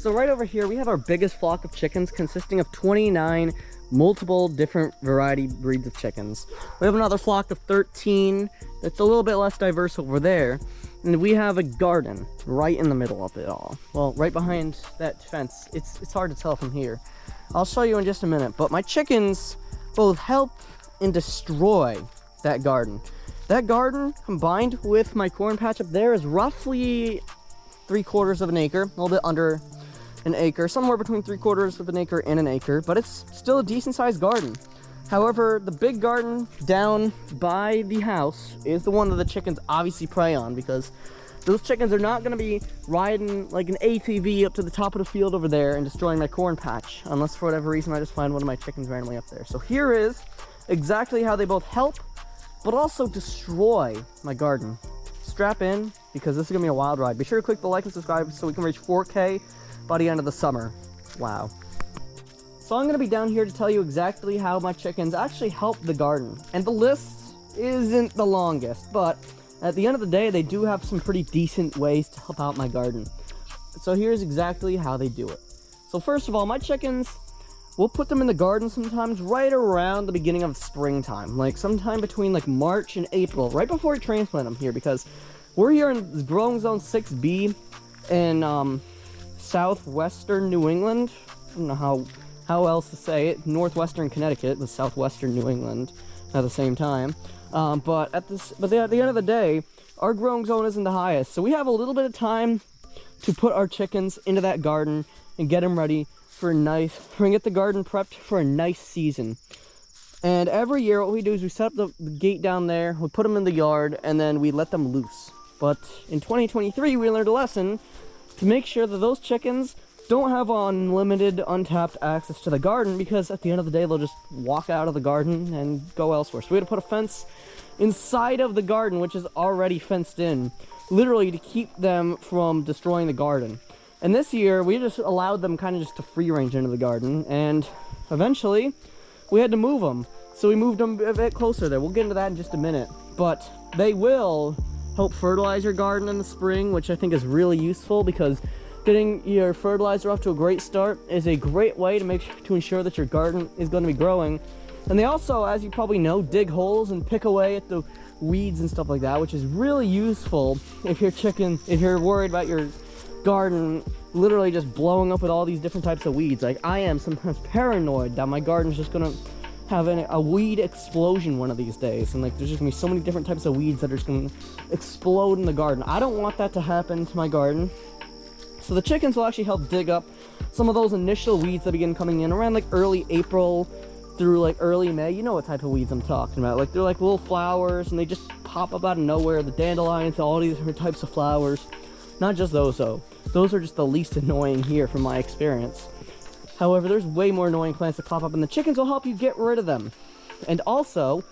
So right over here, we have our biggest flock of chickens consisting of 29 multiple different variety breeds of chickens. We have another flock of 13 that's a little bit less diverse over there. And we have a garden right in the middle of it all. Well, right behind that fence. It's hard to tell from here. I'll show you in just a minute. But my chickens both help and destroy that garden. That garden combined with my corn patch up there is roughly 3/4 of an acre, a little bit under an acre, somewhere between 3/4 of an acre and an acre, but it's still a decent sized garden. However, the big garden down by the house is the one that the chickens obviously prey on, because those chickens are not going to be riding like an ATV up to the top of the field over there and destroying my corn patch, unless for whatever reason I just find one of my chickens randomly up there. So here is exactly how they both help but also destroy my garden. Strap in, because this is gonna be a wild ride. Be sure to click the like and subscribe so we can reach 4K by the end of the summer. Wow. So I'm gonna be down here to tell you exactly how my chickens actually help the garden. And the list isn't the longest, but at the end of the day, they do have some pretty decent ways to help out my garden. So here's exactly how they do it. So first of all, my chickens, we'll put them in the garden sometimes right around the beginning of springtime, like sometime between like March and April, right before we transplant them here, because we're here in growing zone 6B in southwestern New England. I don't know how else to say it. Northwestern Connecticut with southwestern New England at the same time. But at the end of the day, our growing zone isn't the highest, so we have a little bit of time to put our chickens into that garden and get them ready for a nice, get the garden prepped for a nice season. And every year what we do is we set up the gate down there, we put them in the yard, and then we let them loose. But in 2023 we learned a lesson to make sure that those chickens don't have unlimited, untapped access to the garden, because at the end of the day they'll just walk out of the garden and go elsewhere. So we had to put a fence inside of the garden, which is already fenced in, literally to keep them from destroying the garden. And this year, we just allowed them kind of just to free range into the garden, and eventually, we had to move them. So we moved them a bit closer there. We'll get into that in just a minute. But they will help fertilize your garden in the spring, which I think is really useful, because getting your fertilizer off to a great start is a great way to ensure that your garden is going to be growing. And they also, as you probably know, dig holes and pick away at the weeds and stuff like that, which is really useful if you're worried about your garden literally just blowing up with all these different types of weeds. Like I am sometimes paranoid that my garden's just gonna have a weed explosion one of these days, and like there's just gonna be so many different types of weeds that are just gonna explode in the garden. I don't want that to happen to my garden. So the chickens will actually help dig up some of those initial weeds that begin coming in around like early April through like early May. You know what type of weeds I'm talking about. Like they're like little flowers and they just pop up out of nowhere. The dandelions, all these different types of flowers. Not just those though. Those are just the least annoying here from my experience. However, there's way more annoying plants that pop up, and the chickens will help you get rid of them. And also,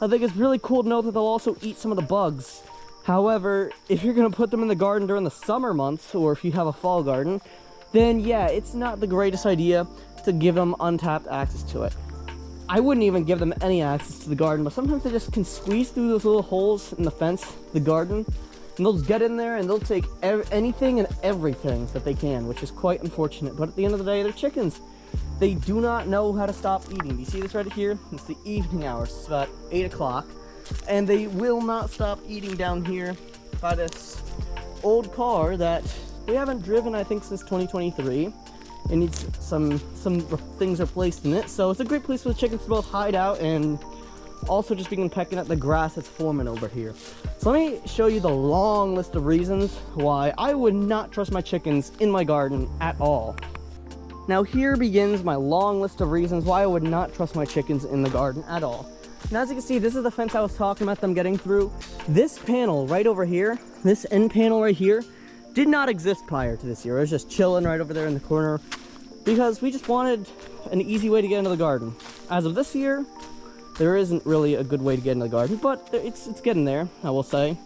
I think it's really cool to know that they'll also eat some of the bugs. However, if you're going to put them in the garden during the summer months, or if you have a fall garden, then yeah, it's not the greatest idea to give them untapped access to it. I wouldn't even give them any access to the garden, but sometimes they just can squeeze through those little holes in the fence, the garden, and they'll just get in there and they'll take anything and everything that they can, which is quite unfortunate. But at the end of the day, they're chickens. They do not know how to stop eating. Do you see this right here? It's the evening hours. It's about 8 o'clock. And they will not stop eating down here by this old car that we haven't driven, I think, since 2023. It needs some things replaced in it. So it's a great place for the chickens to both hide out and also just begin pecking at the grass that's forming over here. So let me show you the long list of reasons why I would not trust my chickens in my garden at all. Now here begins my long list of reasons why I would not trust my chickens in the garden at all. Now as you can see, this is the fence I was talking about them getting through. This panel right over here, this end panel right here, did not exist prior to this year. It was just chilling right over there in the corner because we just wanted an easy way to get into the garden. As of this year, there isn't really a good way to get into the garden, but it's getting there, I will say.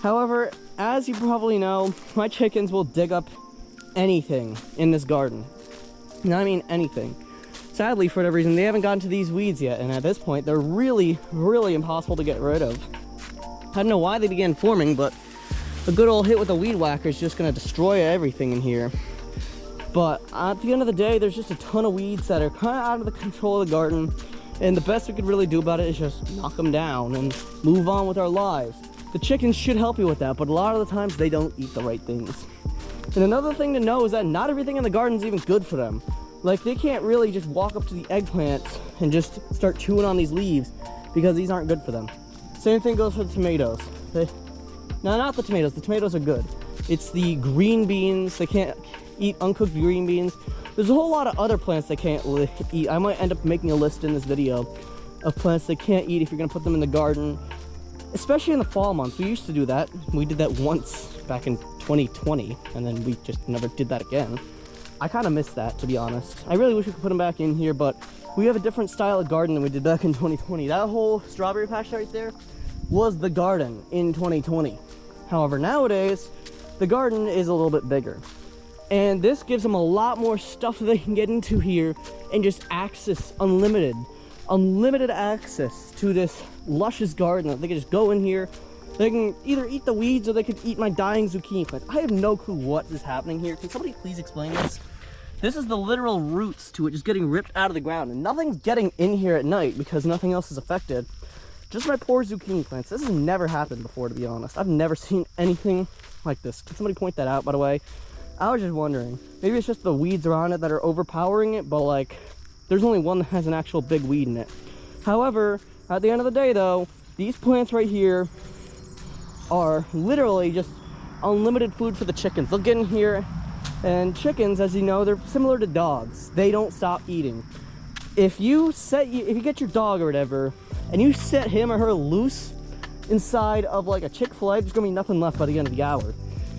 However, as you probably know, my chickens will dig up anything in this garden. And I mean anything. Sadly, for whatever reason, they haven't gotten to these weeds yet, and at this point, they're really, really impossible to get rid of. I don't know why they began forming, but a good old hit with a weed whacker is just going to destroy everything in here. But at the end of the day, there's just a ton of weeds that are kind of out of the control of the garden. And the best we could really do about it is just knock them down and move on with our lives. The chickens should help you with that, but a lot of the times they don't eat the right things. And another thing to know is that not everything in the garden is even good for them. Like, they can't really just walk up to the eggplants and just start chewing on these leaves because these aren't good for them. Same thing goes for the tomatoes. No, not the tomatoes. The tomatoes are good. It's the green beans. They can't eat uncooked green beans. There's a whole lot of other plants they can't eat. I might end up making a list in this video of plants they can't eat if you're going to put them in the garden. Especially in the fall months. We used to do that. We did that once back in 2020, and then we just never did that again. I kind of miss that, to be honest. I really wish we could put them back in here, but we have a different style of garden than we did back in 2020. That whole strawberry patch right there was the garden in 2020. However, nowadays, the garden is a little bit bigger. And this gives them a lot more stuff they can get into here and just access unlimited access to this luscious garden that they can just go in here. They can either eat the weeds or they could eat my dying zucchini plants. I have no clue what is happening here. Can somebody please explain this? This is the literal roots to it just getting ripped out of the ground, and nothing's getting in here at night because nothing else is affected. Just my poor zucchini plants. This has never happened before, to be honest. I've never seen anything like this. Can somebody point that out, by the way? I was just wondering. Maybe it's just the weeds around it that are overpowering it, but like, there's only one that has an actual big weed in it. However, at the end of the day though, these plants right here are literally just unlimited food for the chickens. They'll get in here, and chickens, as you know, they're similar to dogs. They don't stop eating. If you get your dog or whatever, and you set him or her loose inside of like a Chick-fil-A, there's gonna be nothing left by the end of the hour,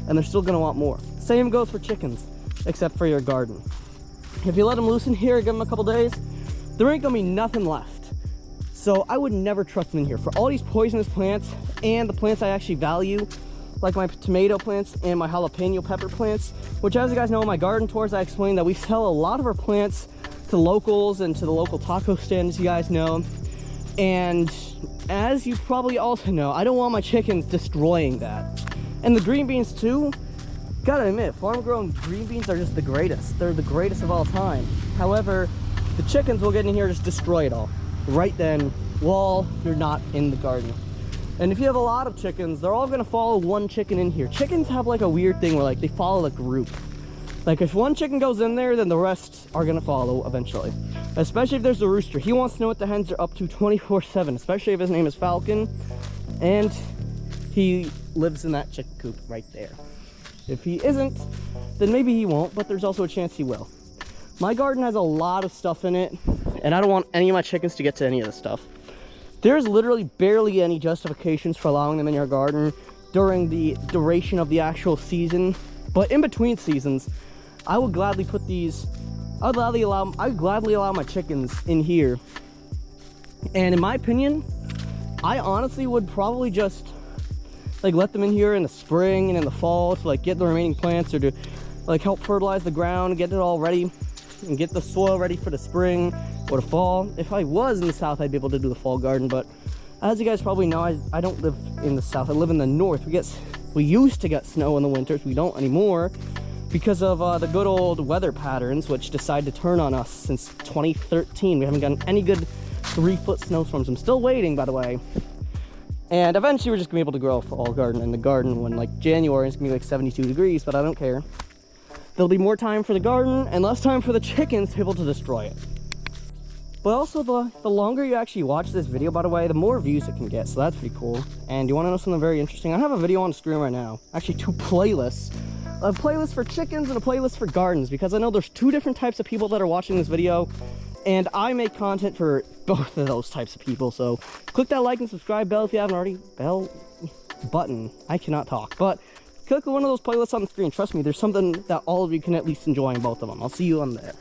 and they're still gonna want more. Same goes for chickens, except for your garden. If you let them loose in here, give them a couple days, there ain't gonna be nothing left. So I would never trust them in here. For all these poisonous plants and the plants I actually value, like my tomato plants and my jalapeno pepper plants, which, as you guys know, in my garden tours, I explained that we sell a lot of our plants to locals and to the local taco stands, you guys know. And as you probably also know, I don't want my chickens destroying that. And the green beans too, gotta admit, farm-grown green beans are just the greatest. They're the greatest of all time. However, the chickens will get in here and just destroy it all right then while you're not in the garden. And if you have a lot of chickens, they're all gonna follow one chicken in here. Chickens have like a weird thing where like they follow the group. Like if one chicken goes in there, then the rest are gonna follow eventually. Especially if there's a rooster. He wants to know what the hens are up to 24/7, especially if his name is Falcon. And he lives in that chicken coop right there. If he isn't, then maybe he won't, but there's also a chance he will. My garden has a lot of stuff in it, and I don't want any of my chickens to get to any of this stuff. There's literally barely any justifications for allowing them in your garden during the duration of the actual season. But in between seasons, I would gladly put these, I would gladly allow my chickens in here. And in my opinion, I honestly would probably just like let them in here in the spring and in the fall to like get the remaining plants, or to like help fertilize the ground, get it all ready and get the soil ready for the spring or the fall. If I was in the south, I'd be able to do the fall garden, but as you guys probably know, I don't live in the south. I live in the north. We used to get snow in the winters. We don't anymore because of the good old weather patterns, which decided to turn on us since 2013. We haven't gotten any good 3-foot snowstorms. I'm still waiting, by the way. And eventually we're just gonna be able to grow a fall garden in the garden when like January is gonna be like 72 degrees, but I don't care. There'll be more time for the garden and less time for the chickens to be able to destroy it. But also the longer you actually watch this video, by the way, the more views it can get, so that's pretty cool. And you wanna know something very interesting? I have a video on the screen right now, actually 2 playlists. A playlist for chickens and a playlist for gardens, because I know there's 2 different types of people that are watching this video, and I make content for both of those types of people. So click that like and subscribe bell if you haven't already. Bell button. I cannot talk, but click one of those playlists on the screen. Trust me, there's something that all of you can at least enjoy in both of them. I'll see you on there.